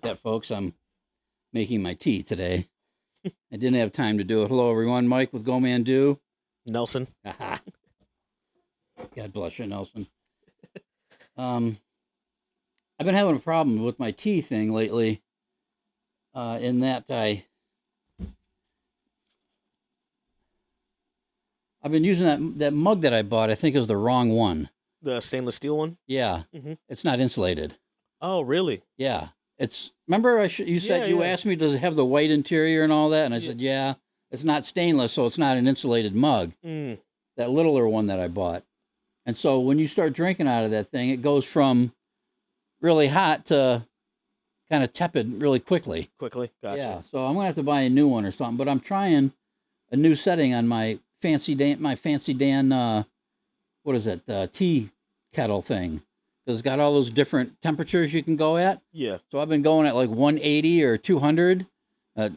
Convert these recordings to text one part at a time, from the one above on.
about that, folks. I'm making my tea today. I didn't have time to do it. Hello, everyone. Mike with GoManDo. Nelson. God bless you, Nelson. Um, I've been having a problem with my tea thing lately. In that I've been using that mug that I bought. I think is the wrong one. The stainless steel one? Yeah, Hmm. it's not insulated. Oh, really? Yeah, it's. Remember, you said Yeah, you yeah. asked me, does it have the white interior and all that? And I Yeah. said, yeah. It's not stainless, so it's not an insulated mug. Mm. That littler one that I bought. And so when you start drinking out of that thing, it goes from really hot to kind of tepid really quickly. Quickly. Gotcha. Yeah, so I'm gonna have to buy a new one or something. But I'm trying a new setting on my fancy Dan, what is it, tea kettle thing. It's got all those different temperatures you can go at. Yeah. So I've been going at like 180 or 200.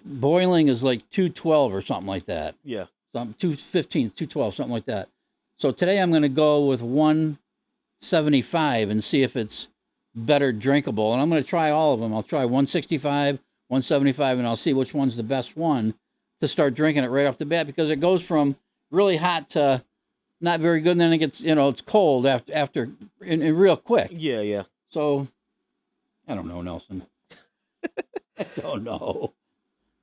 Boiling is like 212 or something like that. Yeah. 215, 212, something like that. So today I'm going to go with 175 and see if it's better drinkable. And I'm going to try all of them. I'll try 165, 175, and I'll see which one's the best one to start drinking it right off the bat, because it goes from really hot to not very good, and then it gets, it's cold after and real quick. Yeah, yeah. So I don't know, Nelson. I don't know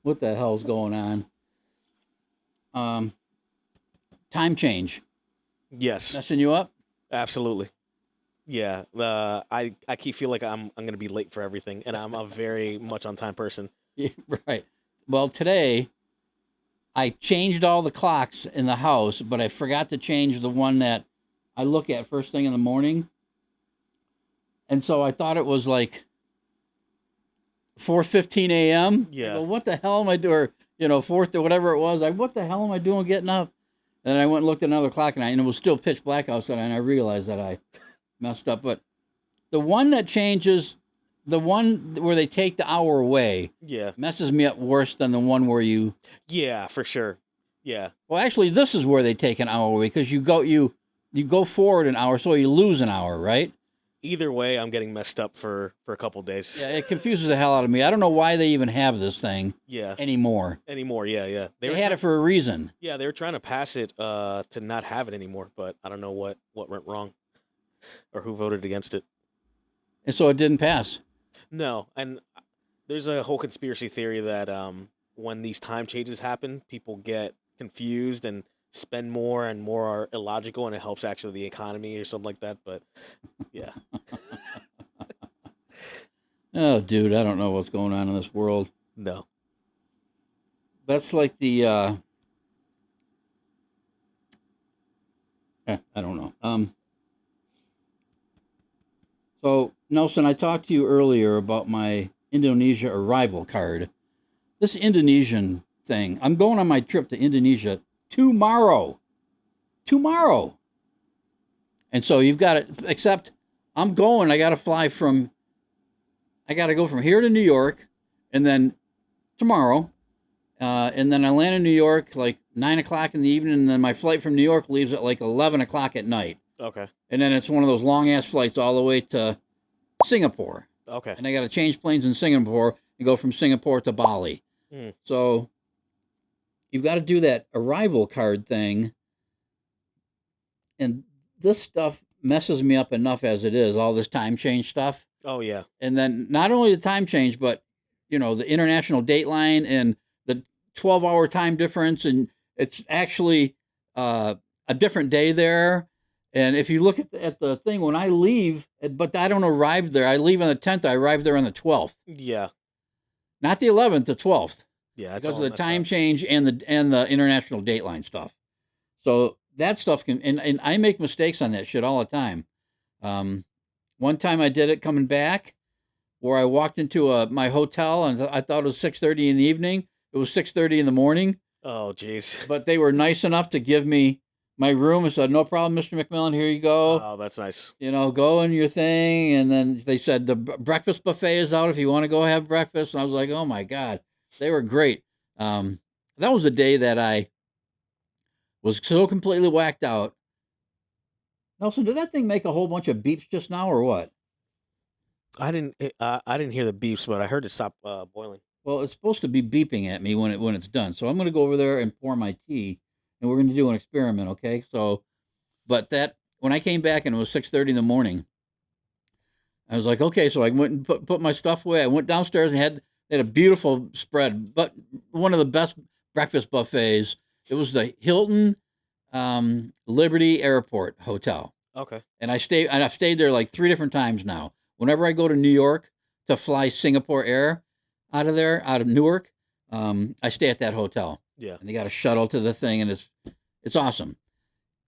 what the hell's going on. Time change Yes. messing you up? Absolutely. Yeah. I keep feel like I'm gonna be late for everything, and I'm a very much on time person. Yeah, right. Well, today I changed all the clocks in the house, but I forgot to change the one that I look at first thing in the morning. And so I thought it was like 4:15 a.m. Yeah. I go, what the hell am I doing? Fourth or whatever it was. What the hell am I doing getting up? And then I went and looked at another clock, and it was still pitch black outside, and I realized that I messed up. But the one that changes, the one where they take the hour away, Yeah. messes me up worse than the one where you. Yeah, for sure. Yeah. Well, actually, this is where they take an hour away, because you go forward an hour, so you lose an hour, right? Either way, I'm getting messed up for a couple days. Yeah, it confuses the hell out of me. I don't know why they even have this thing Yeah. anymore. Anymore. Yeah, yeah. They had it for a reason. Yeah, they were trying to pass it to not have it anymore, but I don't know what went wrong or who voted against it. And so it didn't pass. No, and there's a whole conspiracy theory that when these time changes happen, people get confused and spend more, and more are illogical, and it helps actually the economy or something like that. But yeah, Oh, dude, I don't know what's going on in this world. no, That's like the I don't know. So Nelson, I talked to you earlier about my Indonesia arrival card. This Indonesian thing, I'm going on my trip to Indonesia tomorrow. Tomorrow. And so you've got it, except I got to go from here to New York, and then tomorrow, and then I land in New York like 9 o'clock in the evening, and then my flight from New York leaves at like 11 o'clock at night. okay, And then it's one of those long ass flights all the way to Singapore. okay, And I got to change planes in Singapore and go from Singapore to Bali. Hmm. So you've got to do that arrival card thing. And this stuff messes me up enough as it is, all this time change stuff. oh yeah, And then not only the time change, but the international date line and the 12-hour time difference, and it's actually a different day there. And if you look at the thing, when I leave, but I don't arrive there. I leave on the 10th. I arrive there on the 12th, yeah, not the 11th, the 12th, yeah. It's because all of the messed time up. change and the international date line stuff. So that stuff and I make mistakes on that shit all the time. One time I did it coming back, where I walked into my hotel and I thought it was 6:30 in the evening. It was 6:30 in the morning, Oh jeez. but they were nice enough to give me my room and said, "No problem, Mr. McMillan. Here you go. Oh, that's nice. Go in your thing." And then they said the breakfast buffet is out if you want to go have breakfast. And I was like, "Oh my god, they were great." That was a day that I was so completely whacked out. Nelson, did that thing make a whole bunch of beeps just now, or what? I didn't hear the beeps, but I heard it stop boiling. Well, it's supposed to be beeping at me when it's done. So I'm going to go over there and pour my tea, and we're going to do an experiment. Okay. So, but that when I came back and it was 6:30 in the morning, I was like, okay. So I went and put my stuff away. I went downstairs and they had a beautiful spread, but one of the best breakfast buffets. It was the Hilton Liberty Airport Hotel. Okay. And I've stayed there like 3 different times now. Whenever I go to New York to fly Singapore Air out of Newark, I stay at that hotel. Yeah. And they got a shuttle to the thing, and it's awesome.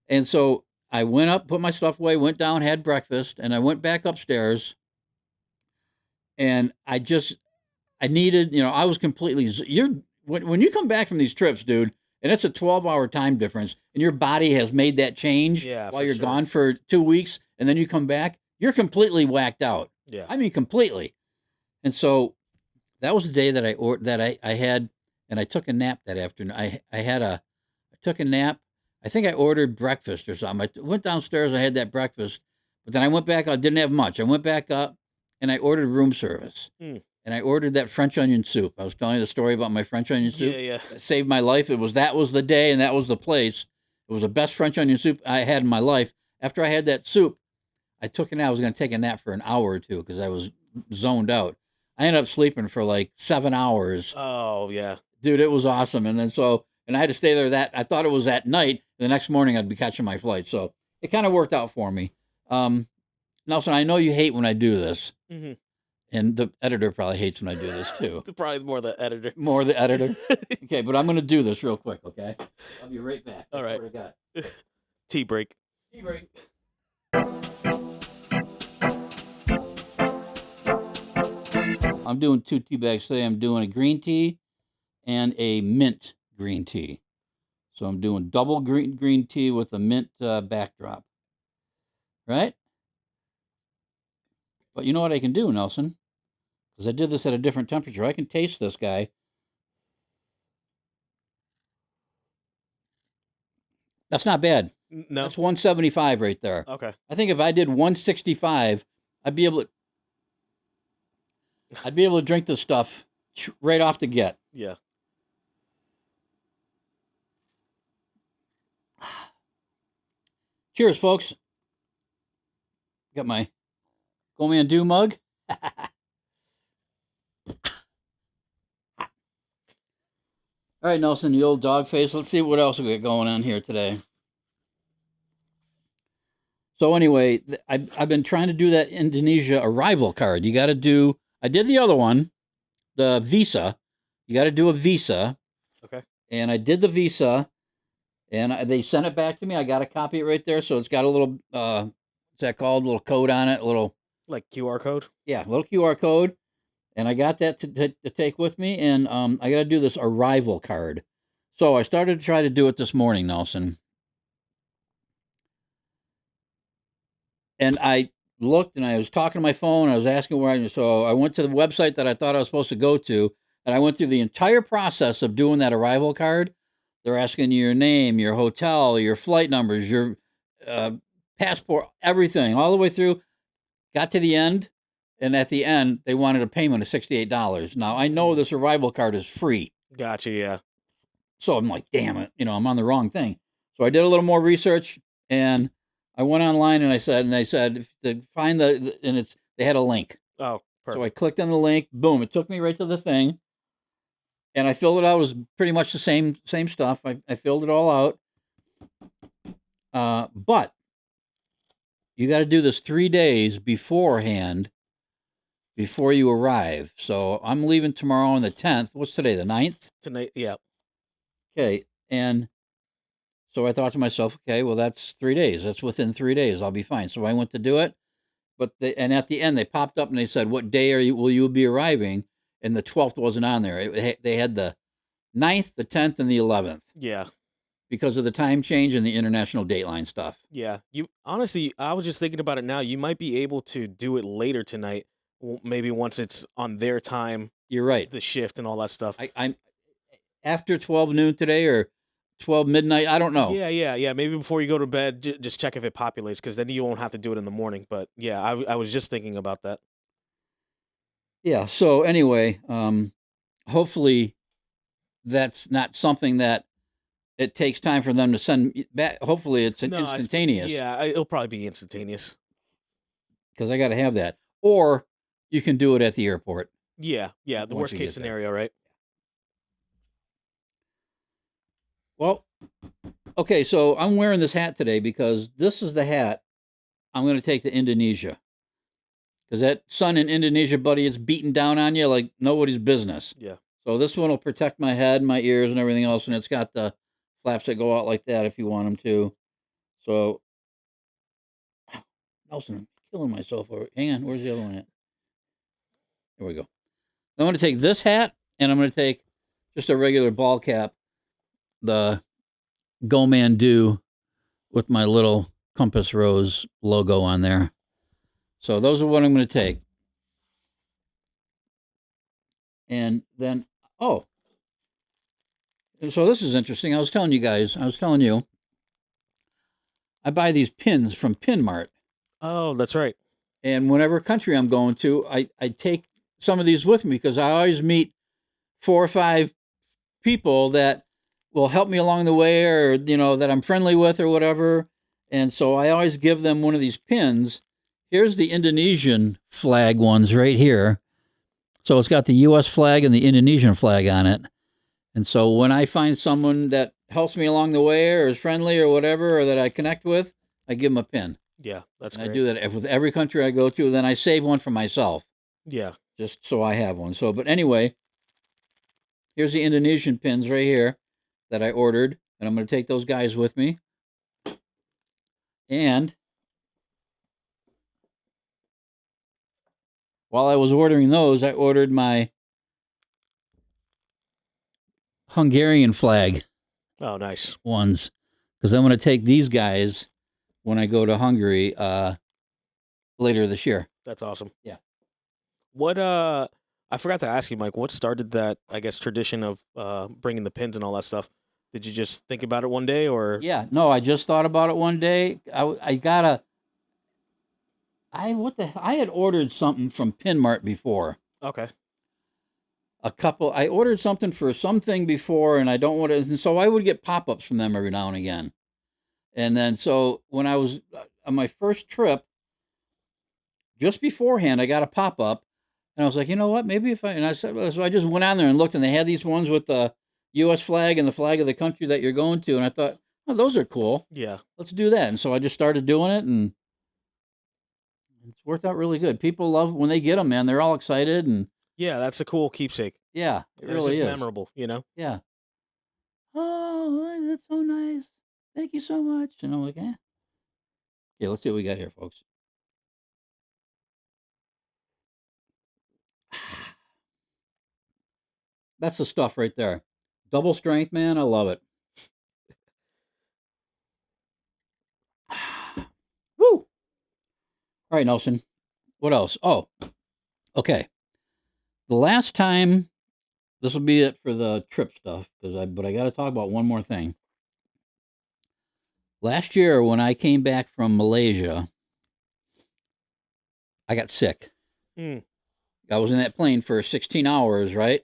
And so I went up, put my stuff away, went down, had breakfast, and I went back upstairs. And I needed, I was completely. You're when you come back from these trips, dude, and it's a 12-hour time difference, and your body has made that change Yeah, while for you're sure. gone for 2 weeks, and then you come back, you're completely whacked out. Yeah. I mean, completely. And so that was the day that I had, and I took a nap that afternoon. I took a nap. I think I ordered breakfast or something. I went downstairs. I had that breakfast, but then I went back. I didn't have much. I went back up, and I ordered room service. Mm. And I ordered that French onion soup. I was telling you the story about my French onion soup. Yeah, yeah. That saved my life. That was the day and that was the place. It was the best French onion soup I had in my life. After I had that soup, I took a nap. I was going to take a nap for an hour or two because I was zoned out. I ended up sleeping for like 7 hours. Oh, yeah. Dude, it was awesome. And I had to stay there I thought it was at night. The next morning I'd be catching my flight. So it kind of worked out for me. Nelson, I know you hate when I do this. Mm-hmm. And the editor probably hates when I do this too. Probably more the editor. More the editor? Okay, but I'm going to do this real quick, okay? I'll be right back. All right. What I got. Tea break. Tea break. I'm doing 2 tea bags today. I'm doing a green tea and a mint green tea. So I'm doing double green tea with a mint backdrop. Right? But you know what I can do, Nelson? Because I did this at a different temperature. I can taste this guy. That's not bad. No. That's 175 right there. Okay. I think if I did 165, I'd be able to drink this stuff right off the get. Yeah. Cheers, folks. Got my GoManDo mug. All right, Nelson, the old dog face. Let's see what else we got going on here today. So anyway, I've been trying to do that Indonesia arrival card. You got to do. I did the other one, the visa. You got to do a visa. Okay. And I did the visa, and they sent it back to me. I got a copy of it right there, so it's got a little. What's that called? A little code on it. A little. Like QR code. Yeah, a little QR code. And I got that to take with me, and I got to do this arrival card. So I started to try to do it this morning, Nelson. And I looked, and I was talking to my phone. I was asking so I went to the website that I thought I was supposed to go to, and I went through the entire process of doing that arrival card. They're asking you your name, your hotel, your flight numbers, your passport, everything, all the way through. Got to the end. And at the end, they wanted a payment of $68. Now, I know this arrival card is free. Gotcha, yeah. So I'm like, damn it, I'm on the wrong thing. So I did a little more research, and I went online, and they said, to find they had a link. Oh, perfect. So I clicked on the link, boom, it took me right to the thing. And I filled it out. It was pretty much the same stuff. I filled it all out. But you got to do this 3 days beforehand before you arrive. So I'm leaving tomorrow on the 10th. What's today, the 9th? Tonight, yeah. Okay. And so I thought to myself, okay, well, that's 3 days. That's within 3 days. I'll be fine. So I went to do it. And at the end, they popped up and they said, what day will you be arriving? And the 12th wasn't on there. They had the 9th, the 10th, and the 11th. Yeah. Because of the time change and the international dateline stuff. Yeah. Honestly, I was just thinking about it now. You might be able to do it later tonight. Maybe once it's on their time. You're right. The shift and all that stuff. I'm after 12 noon today or 12 midnight. I don't know. Yeah. Maybe before you go to bed, just check if it populates, because then you won't have to do it in the morning. But yeah, I was just thinking about that. Yeah. So anyway, hopefully that's not something that it takes time for them to send back. Hopefully it's an No, instantaneous yeah, it'll probably be instantaneous. because I got to have that. Or you can do it at the airport Yeah, yeah. The once worst you case get there. scenario, right? Well, okay. So I'm wearing this hat today because this is the hat I'm going to take to Indonesia. Because that sun in Indonesia, buddy, it's beating down on you like nobody's business. Yeah. So this one will protect my head, my ears, and everything else, and it's got the flaps that go out like that if you want them to. So, Nelson, I'm killing myself over. Hang on, where's the other one at? There we go. I'm going to take this hat, and I'm going to take just a regular ball cap, the GoManDo with my little compass rose logo on there. So those are what I'm going to take. And then, oh, so this is interesting. I was telling you, I buy these pins from Pinmart. Oh, that's right. And whenever country I'm going to, I take some of these with me because I always meet 4 or 5 people that will help me along the way or, that I'm friendly with or whatever. And so I always give them one of these pins. Here's the Indonesian flag ones right here. So it's got the U.S. flag and the Indonesian flag on it. And so when I find someone that helps me along the way or is friendly or whatever, or that I connect with, I give them a pin. Yeah, that's And great. I do that with every country I go to. Then I save one for myself, Yeah. just so I have one. So, but anyway, here's the Indonesian pins right here that I ordered, and I'm going to take those guys with me. And while I was ordering those, I ordered my Hungarian flag Oh, nice. ones because I'm going to take these guys when I go to Hungary later this year. That's awesome. Yeah. What I forgot to ask you, Mike, what started that, I guess, tradition of bringing the pins and all that stuff? Did you just think about it one day or Yeah, no, I just thought about it one day. I had ordered something from Pinmart before. Okay. I ordered something for something before, and I don't want to, and so I would get pop-ups from them every now and again. And then, so when I was on my first trip, just beforehand, I got a pop-up, and I was like, you know what, maybe and I said, so I just went on there and looked, and they had these ones with the U.S. flag and the flag of the country that you're going to, and I thought, oh, those are cool. Yeah. Let's do that. And so I just started doing it, and it's worked out really good. People love when they get them, man. They're all excited, and Yeah, that's a cool keepsake. yeah, it It's really just is. memorable, you know? Yeah. Oh, that's so nice. Thank you so much. And I'm like, eh. Okay, let's see what we got here, folks. That's the stuff right there. Double strength, man. I love it. Woo! All right, Nelson. What else? Oh, okay. The last time, this will be it for the trip stuff, but I got to talk about one more thing. Last year, when I came back from Malaysia, I got sick. Mm. I was in that plane for 16 hours, right?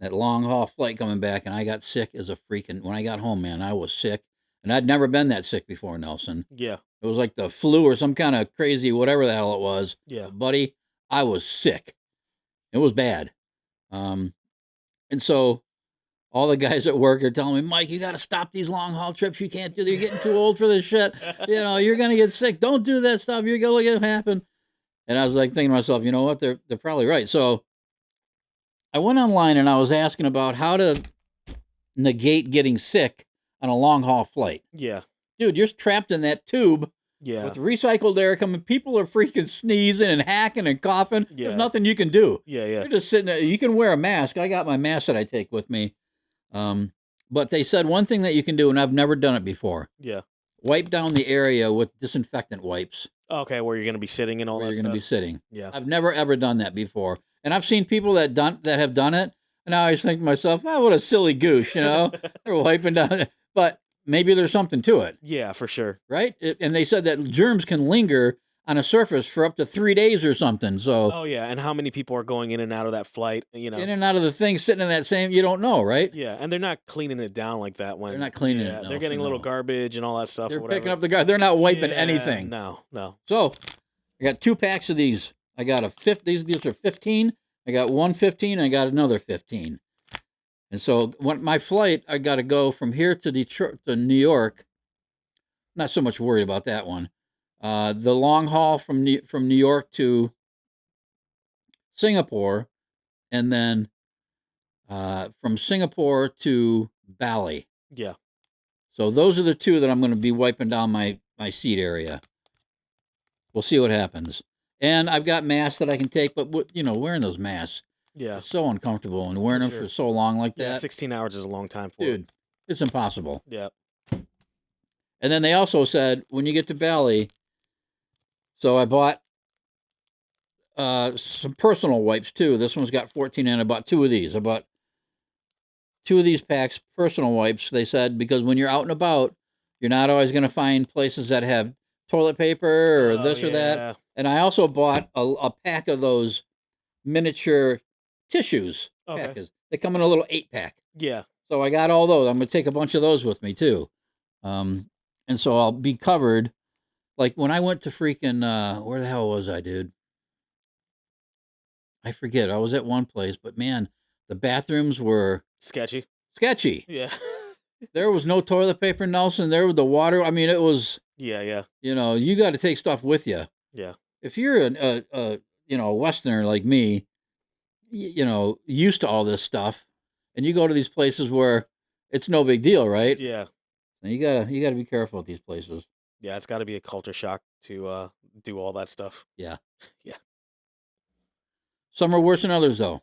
That long haul flight coming back, and I got sick as a freaking. When I got home, man, I was sick, and I'd never been that sick before, Nelson. Yeah. It was like the flu or some kind of crazy whatever the hell it was. Yeah. But buddy, I was sick. It was bad. And so all the guys at work are telling me, Mike, you got to stop these long haul trips. You can't do that. You're getting too old for this shit. You're going to get sick. Don't do that stuff. You're going to look at it happen. And I was like thinking to myself, you know what? They're probably right. So I went online and I was asking about how to negate getting sick on a long haul flight. Yeah. Dude, you're trapped in that tube Yeah. with recycled air coming. People are freaking sneezing and hacking and coughing. Yeah. There's nothing you can do. Yeah. Yeah. You're just sitting there. You can wear a mask. I got my mask that I take with me. But they said one thing that you can do, and I've never done it before. Yeah. Wipe down the area with disinfectant wipes. Okay, where you're going to be sitting and all where that you're going to be stuff. sitting. Yeah. I've never ever done that before, and I've seen people that have done it, and I always think to myself, "Oh, what a silly goose," They're wiping down, but maybe there's something to it, Yeah, for sure. right? And they said that germs can linger on a surface for up to 3 days or something. So Oh yeah, and how many people are going in and out of that flight? in and out of the thing sitting in that same, you don't know, right? Yeah, and they're not cleaning it down like that They're when not cleaning it, yeah, they're getting a little no. garbage and all that stuff They're or picking whatever. up the guy. They're not wiping Yeah, anything. No, no. So I got 2 packs of these. I got a these are 15. I got 115. I got another 15. And so when my flight, I got to go from here to Detroit to New York. Not so much worried about that one. The long haul from New York to Singapore, and then from Singapore to Bali. Yeah. So those are the 2 that I'm going to be wiping down my seat area. We'll see what happens. And I've got masks that I can take, but wearing those masks Yeah. is so uncomfortable, and wearing them sure. for so long like Yeah, that, 16 hours is a long time for it. dude, it's impossible. Yeah. And then they also said when you get to Bali, so I bought some personal wipes too. This one's got 14, and I bought 2 of these. I bought 2 of these packs, personal wipes. They said because when you're out and about, you're not always going to find places that have toilet paper or this or that. And I also bought a pack of those miniature tissues. Okay. Packets. They come in a little 8-pack. Yeah. So I got all those. I'm going to take a bunch of those with me too. And so I'll be covered. Like when I went to freaking, where the hell was I, dude? I forget. I was at one place, but man, the bathrooms were sketchy. Yeah. There was no toilet paper, Nelson. There was the water. I mean, it was. Yeah. You got to take stuff with you. Yeah. If you're a Westerner like me, used to all this stuff, and you go to these places where it's no big deal, right? Yeah. And you gotta be careful at these places. Yeah, it's got to be a culture shock to do all that stuff. Yeah. Yeah. Some are worse than others, though.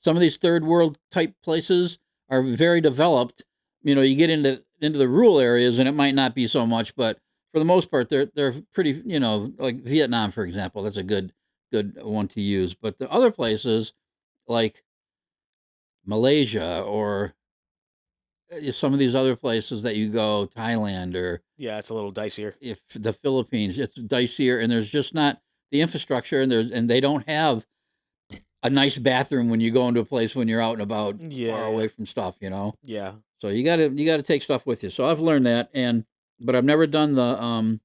Some of these third world type places are very developed. You get into the rural areas, and it might not be so much, but for the most part, they're pretty. Like Vietnam, for example, that's a good one to use. But the other places, like Malaysia or some of these other places that you go, Thailand, or yeah, it's a little dicier. If the Philippines, it's dicier, and there's just not the infrastructure, and they don't have a nice bathroom when you go into a place when you're out and about, far away from stuff. Yeah. So you gotta take stuff with you. So I've learned that, but I've never done the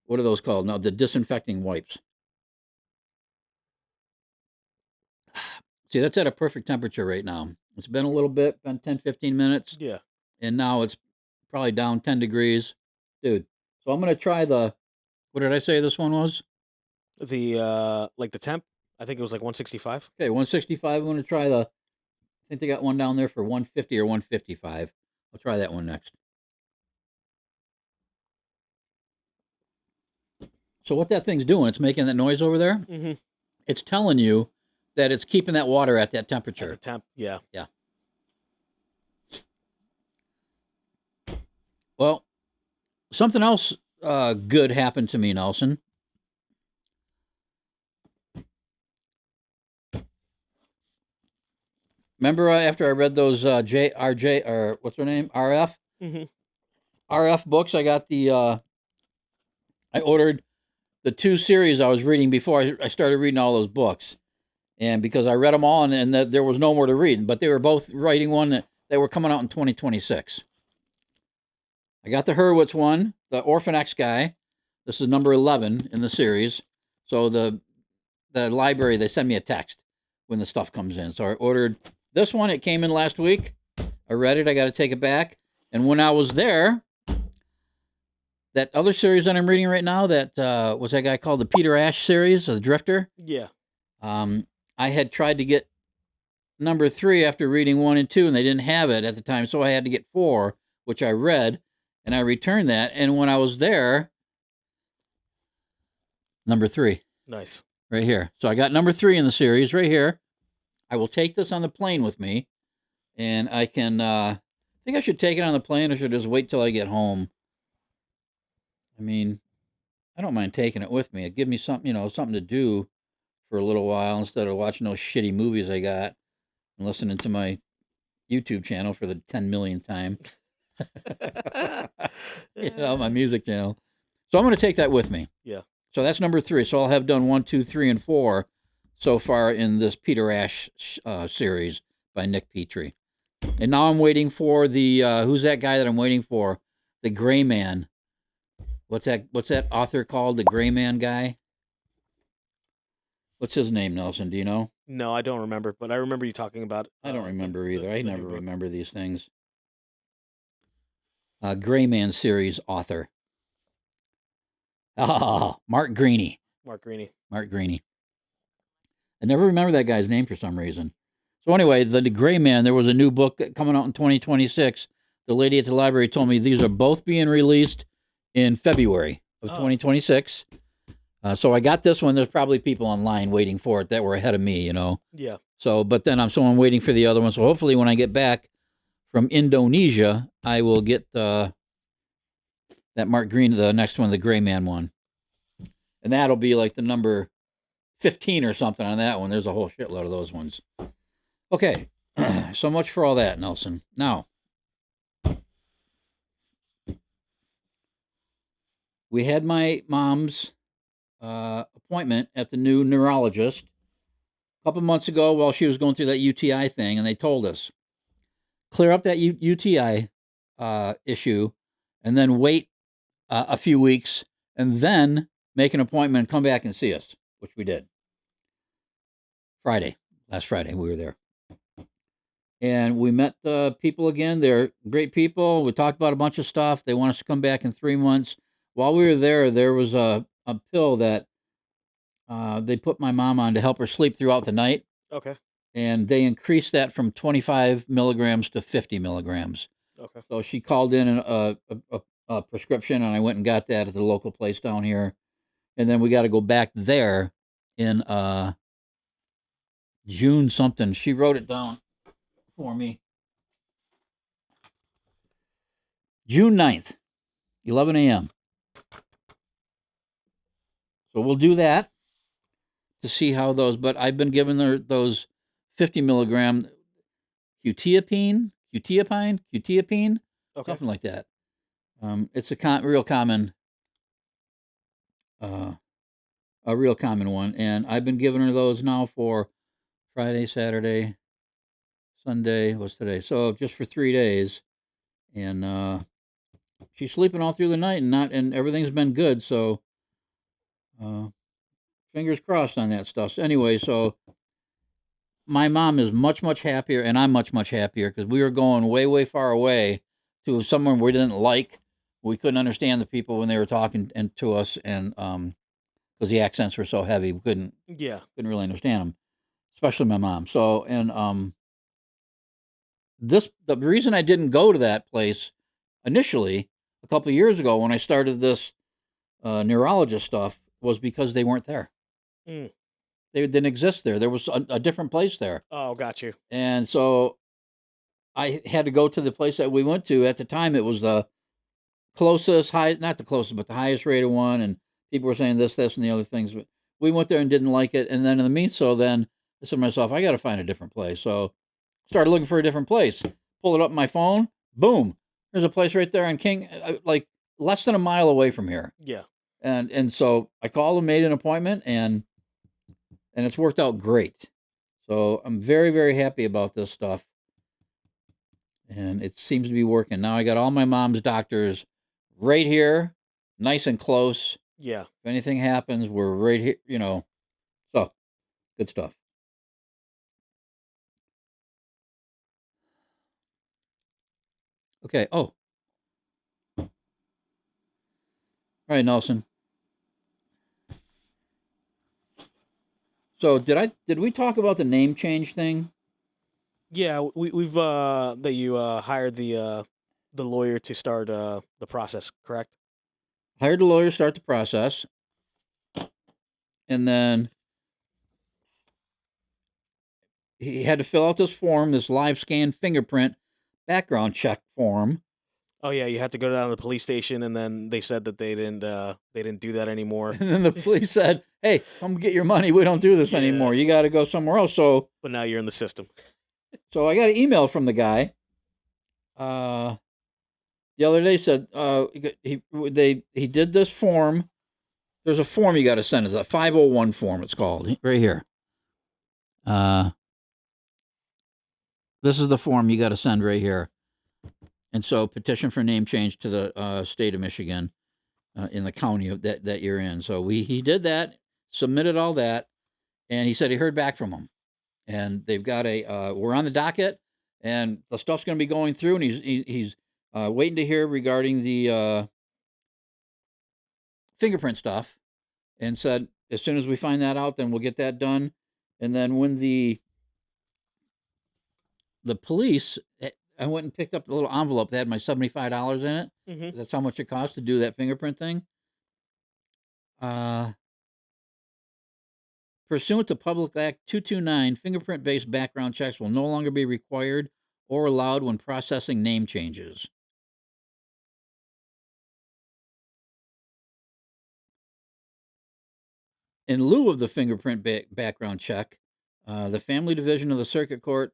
what are those called? No, the disinfecting wipes. See, that's at a perfect temperature right now. It's been a little bit, been 10, 15 minutes. Yeah. And now it's probably down 10 degrees. Dude, so I'm going to try what did I say this one was? The, like the temp, I think it was like 165. Okay, 165. I'm going to try I think they got one down there for 150 or 155. I'll try that one next. So what that thing's doing, it's making that noise over there. Mm-hmm. It's telling you that it's keeping that water at that temperature. At the temp, yeah. Yeah. Well, something else good happened to me, Nelson. Remember after I read those RJ or what's her name? RF? Mm-hmm. RF books, I got I ordered the 2 series I was reading before I started reading all those books. And because I read them all and there was no more to read, but they were both writing one that they were coming out in 2026. I got the Hurwitz one, the Orphan X guy. This is number 11 in the series. So the library, they send me a text when the stuff comes in. So I ordered this one. It came in last week. I read it. I got to take it back. And when I was there, that other series that I'm reading right now, that was that guy called the Peter Ash series, The Drifter. Yeah. I had tried to get number 3 after reading 1 and 2, and they didn't have it at the time. So I had to get 4, which I read, and I returned that. And when I was there, number 3. Nice. Right here. So I got number 3 in the series right here. I will take this on the plane with me, and I can, I think I should take it on the plane or should just wait till I get home. I mean, I don't mind taking it with me. It gives me something, something to do for a little while instead of watching those shitty movies I got and listening to my YouTube channel for the 10 millionth time. My music channel. So I'm going to take that with me. Yeah. So that's number 3. So I'll have done 1, 2, 3, and 4 so far in this Peter Ash series by Nick Petrie. And now I'm waiting for the who's that guy that I'm waiting for? The Gray Man. What's that author called? The Gray Man guy? What's his name, Nelson? Do you know? No, I don't remember, but I remember you talking about. I don't remember either. I the never new book. remember these things. Gray Man series author. Mark Greaney. Mark Greaney. Mark Greaney. I never remember that guy's name for some reason. So anyway, the Gray Man, there was a new book coming out in 2026. The lady at the library told me these are both being released in February of 2026. So I got this one. There's probably people online waiting for it that were ahead of me, Yeah. So, but then I'm waiting for the other one. So hopefully when I get back from Indonesia, I will get that Mark Green, the next one, the Gray Man one. And that'll be like the number 15 or something on that one. There's a whole shitload of those ones. Okay. So much for all that, Nelson. Now, we had my mom's appointment at the new neurologist a couple months ago while she was going through that UTI thing, and they told us, clear up that UTI issue, and then wait a few weeks, and then make an appointment and come back and see us, which we did. Last Friday, we were there. And we met people again. They're great people. We talked about a bunch of stuff. They want us to come back in 3 months. While we were there was a pill that they put my mom on to help her sleep throughout the night. Okay. And they increased that from 25 milligrams to 50 milligrams. Okay. So she called in a prescription, and I went and got that at the local place down here. And then we got to go back there in June something. She wrote it down for me. June 9th, 11 a.m. So we'll do that to see how those, but I've been giving her those 50 milligram Qtiapine, Okay. something like that. It's a real common one, and I've been giving her those now for Friday, Saturday, Sunday. What's today? So just for 3 days, and she's sleeping all through the night, and everything's been good. So, fingers crossed on that stuff. So anyway, so my mom is much, much happier, and I'm much, much happier because we were going way, way far away to somewhere we didn't like. We couldn't understand the people when they were talking to us, and because the accents were so heavy, we couldn't really understand them, especially my mom. So, and the reason I didn't go to that place initially a couple of years ago when I started this neurologist stuff was because they weren't there. Mm. They didn't exist there. There was a different place there. Oh, got you. And so I had to go to the place that we went to. At the time, it was the not the closest, but the highest rated one. And people were saying this, and the other things. But we went there and didn't like it. And then in the meantime, then I said to myself, I got to find a different place. So started looking for a different place. Pull it up on my phone. Boom. There's a place right there in King, like less than a mile away from here. Yeah. And so I called and made an appointment, and it's worked out great. So I'm very, very happy about this stuff. And it seems to be working. Now I got all my mom's doctors right here, nice and close. Yeah. If anything happens, we're right here, So, good stuff. Okay. Oh. All right, Nelson. So did we talk about the name change thing? Yeah, we've that you hired the lawyer to start the process, correct? Hired a lawyer to start the process. And then he had to fill out this form, this live scan fingerprint background check form. Oh yeah, you had to go down to the police station, and then they said that they didn't do that anymore. And then the police said, "Hey, come get your money. We don't do this anymore. You got to go somewhere else." So, but now you're in the system. So I got an email from the guy, the other day said he did this form. There's a form you got to send. It's a 501 form. It's called right here. This is the form you got to send right here. And so petition for name change to the state of Michigan in the county that you're in. So he did that, submitted all that, and he said he heard back from them. And they've got we're on the docket, and the stuff's going to be going through, and he's waiting to hear regarding the fingerprint stuff, and said as soon as we find that out, then we'll get that done. And then when the police, I went and picked up a little envelope that had my $75 in it. Mm-hmm. That's how much it costs to do that fingerprint thing. Pursuant to Public Act 229, fingerprint-based background checks will no longer be required or allowed when processing name changes. In lieu of the fingerprint background check, the Family Division of the Circuit Court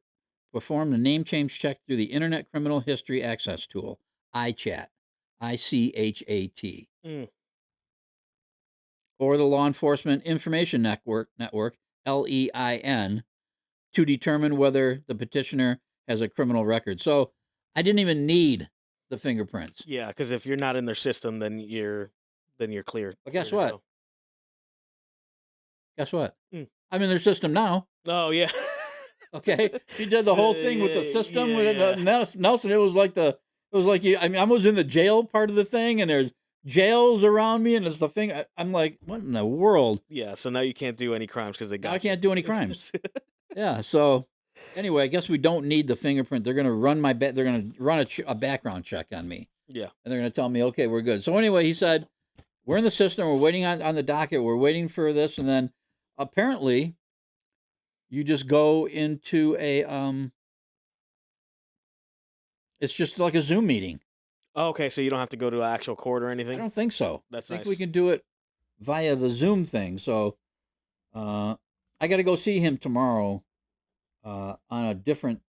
performed a name change check through the Internet Criminal History Access Tool, iChat, ICHAT, or the Law Enforcement Information Network, LEIN, to determine whether the petitioner has a criminal record. So I didn't even need the fingerprints. Yeah, because if you're not in their system, then you're clear. But guess clear to what? go. Guess what? I'm in their system now. Oh yeah. Okay, she did the whole thing with the system. Yeah. Nelson, it was like I was in the jail part of the thing, and there's jails around me, and it's the thing. I'm like, what in the world? Yeah. So now you can't do any crimes because they got. I can't do any crimes. Yeah. So anyway, I guess we don't need the fingerprint. They're gonna run they're gonna run a background check on me. Yeah. And they're gonna tell me, okay, we're good. So anyway, he said, we're in the system. We're waiting on the docket. We're waiting for this, and then apparently, you just go into it's just like a Zoom meeting. Oh, okay, so you don't have to go to actual court or I anything. don't think so. That's I think nice. we can do it via the Zoom thing. So I got to go see him tomorrow on a different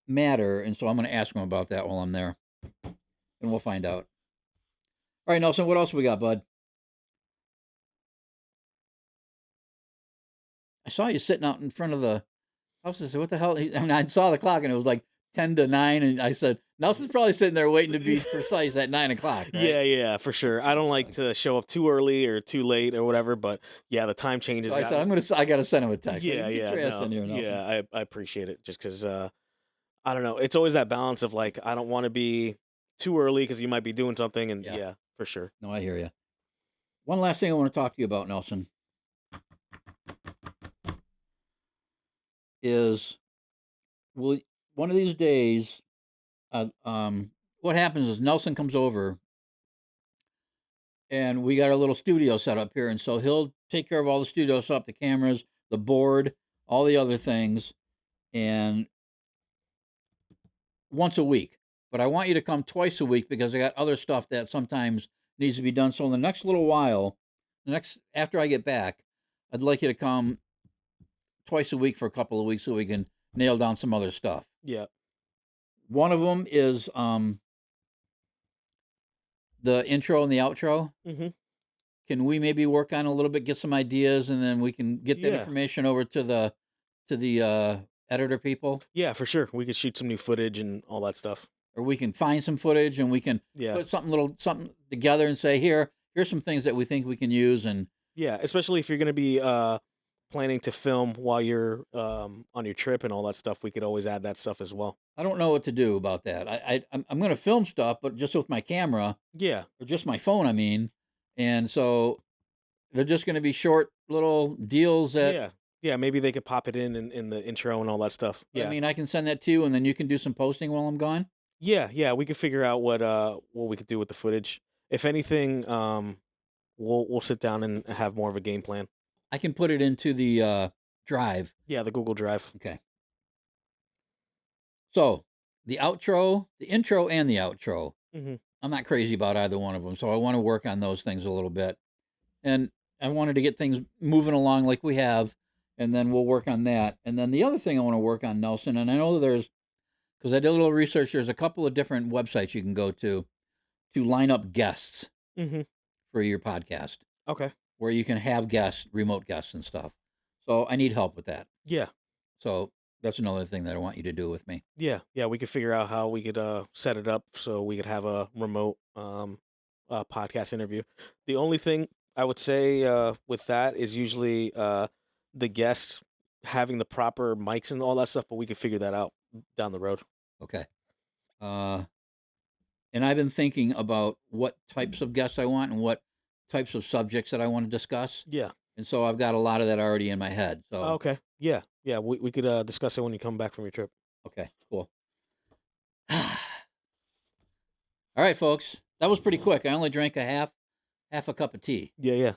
matter, and so I'm going to ask him about that while I'm there, and we'll find out. All right, Nelson, what else we got, bud? I saw you sitting out in front of the house. I said, what the hell? I saw the clock, and it was like 10 to 9, and I said, Nelson's probably sitting there waiting to be precise at 9 o'clock. Right? Yeah, for sure. I don't like to show up too early or too late or whatever, but yeah, the time changes. So I said, I got to send him a text. Yeah, Get your ass in here, Nelson. yeah. I appreciate it just because I don't know. It's always that balance of like I don't want to be too early because you might be doing something, and yeah, for sure. No, I hear you. One last thing I want to talk to you about, Nelson, is one of these days, what happens is Nelson comes over, and we got our little studio set up here, and so he'll take care of all the studio stuff, the cameras, the board, all the other things, and once a week. But I want you to come twice a week because I got other stuff that sometimes needs to be done. So in the next little while, after I get back, I'd like you to come twice a week for a couple of weeks so we can nail down some other stuff. Yeah. One of them is the intro and the outro. Mm-hmm. Can we maybe work on a little bit, get some ideas, and then we can get that information over to the editor people? Yeah, for sure. We could shoot some new footage and all that stuff. Or we can find some footage and we can put something together and say, here's some things that we think we can use. And yeah, especially if you're going to be planning to film while you're on your trip and all that stuff, we could always add that stuff as well. I don't know what to do about that. I'm going to film stuff, but just with my camera. Yeah. Or just my phone, I mean. And so they're just going to be short little deals that. Yeah, maybe they could pop it in the intro and all that stuff. Yeah. I mean, I can send that to you, and then you can do some posting while I'm gone. Yeah, we could figure out what we could do with the footage. If anything, we'll sit down and have more of a game plan. I can put it into the drive. Yeah, the Google Drive. Okay. So the intro and the outro. Mm-hmm. I'm not crazy about either one of them, so I want to work on those things a little bit. And I wanted to get things moving along like we have, and then we'll work on that. And then the other thing I want to work on, Nelson, and I know because I did a little research, there's a couple of different websites you can go to. to line up guests Mm-hmm. for your podcast, Okay. where you can have guests, remote guests and stuff. So I need help with that. Yeah. So that's another thing that I want you to do with me. Yeah. Yeah. We could figure out how we could set it up so we could have a remote podcast interview. The only thing I would say with that is usually the guest having the proper mics and all that stuff, but we could figure that out down the road. Okay. And I've been thinking about what types of guests I want and what types of subjects that I want to discuss. Yeah. And so I've got a lot of that already in my head. So Okay. Yeah. Yeah. We could discuss it when you come back from your trip. okay, cool. All right, folks. That was pretty quick. I only drank a half a cup of tea. Yeah. Yeah.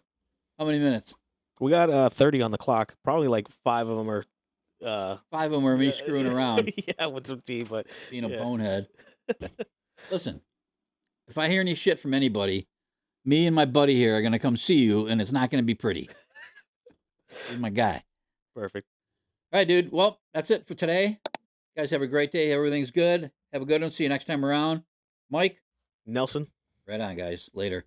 How many minutes? We got 30 on the clock. Probably like 5 of them are 5 of them were me screwing around, yeah, with some tea, but being a yeah. bonehead. Listen, if I hear any shit from anybody, me and my buddy here are gonna come see you, and it's not gonna be pretty. He's my guy. Perfect. All right, dude. Well, that's it for today. Guys, have a great day. Everything's good. Have a good one. See you next time around. Mike. Nelson. Right on, guys. Later.